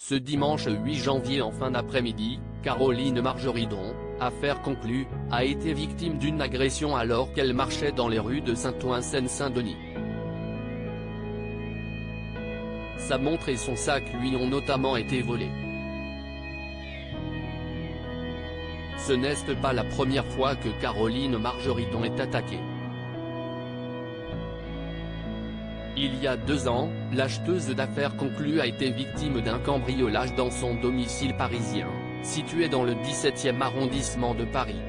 Ce dimanche 8 janvier en fin d'après-midi, Caroline Margeridon, affaire conclue, a été victime d'une agression alors qu'elle marchait dans les rues de Saint-Ouen-Seine-Saint-Denis. Sa montre et son sac lui ont notamment été volés. Ce n'est pas la première fois que Caroline Margeridon est attaquée. Il y a 2 ans, l'acheteuse d'affaires conclue a été victime d'un cambriolage dans son domicile parisien, situé dans le 17e arrondissement de Paris.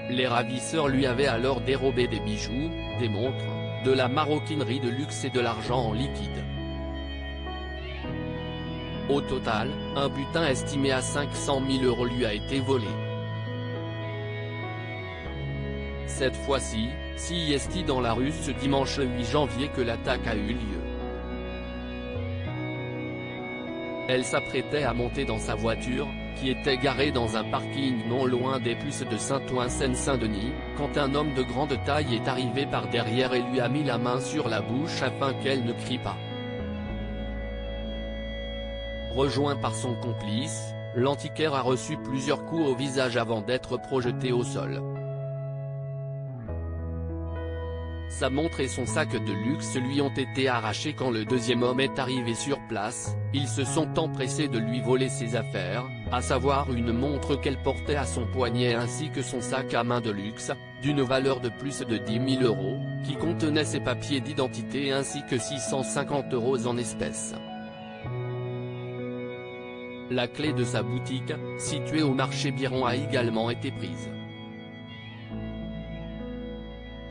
Les ravisseurs lui avaient alors dérobé des bijoux, des montres, de la maroquinerie de luxe et de l'argent en liquide. Au total, un butin estimé à 500 000 € lui a été volé. Cette fois-ci, c'est dans la rue ce dimanche 8 janvier que l'attaque a eu lieu. Elle s'apprêtait à monter dans sa voiture, qui était garée dans un parking non loin des puces de Saint-Ouen-Seine-Saint-Denis, quand un homme de grande taille est arrivé par derrière et lui a mis la main sur la bouche afin qu'elle ne crie pas. Rejoint par son complice, l'antiquaire a reçu plusieurs coups au visage avant d'être projeté au sol. Sa montre et son sac de luxe lui ont été arrachés quand le deuxième homme est arrivé sur place. Ils se sont empressés de lui voler ses affaires, à savoir une montre qu'elle portait à son poignet ainsi que son sac à main de luxe, d'une valeur de plus de 10 000 €, qui contenait ses papiers d'identité ainsi que 650 € en espèces. La clé de sa boutique, située au marché Biron, a également été prise.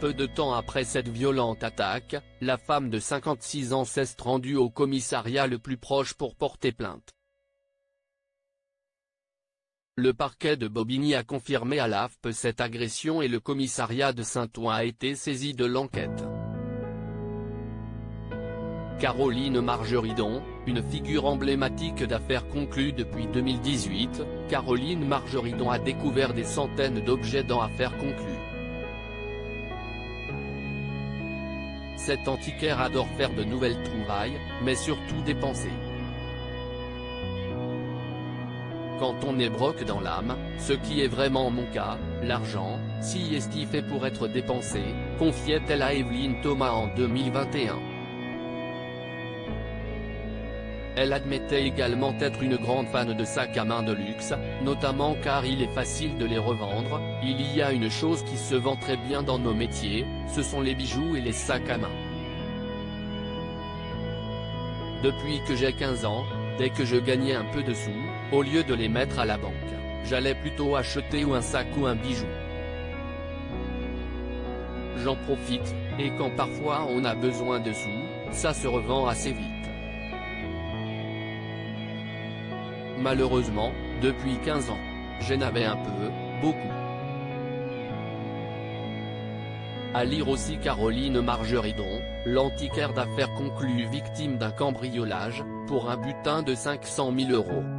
Peu de temps après cette violente attaque, la femme de 56 ans s'est rendue au commissariat le plus proche pour porter plainte. Le parquet de Bobigny a confirmé à l'AFP cette agression et le commissariat de Saint-Ouen a été saisi de l'enquête. Caroline Margeridon, une figure emblématique d'affaires conclues depuis 2018, Caroline Margeridon a découvert des centaines d'objets dans affaires conclues. Cet antiquaire adore faire de nouvelles trouvailles, mais surtout dépenser. Quand on est broke dans l'âme, ce qui est vraiment mon cas, l'argent, si est fait pour être dépensé, confiait-elle à Evelyne Thomas en 2021. Elle admettait également être une grande fan de sacs à main de luxe, notamment car il est facile de les revendre. Il y a une chose qui se vend très bien dans nos métiers, ce sont les bijoux et les sacs à main. Depuis que j'ai 15 ans, dès que je gagnais un peu de sous, au lieu de les mettre à la banque, j'allais plutôt acheter ou un sac ou un bijou. J'en profite, et quand parfois on a besoin de sous, ça se revend assez vite. Malheureusement, depuis 15 ans, j'en avais un peu, beaucoup. À lire aussi Caroline Margeridon, l'antiquaire d'affaires conclue victime d'un cambriolage, pour un butin de 500 000 €.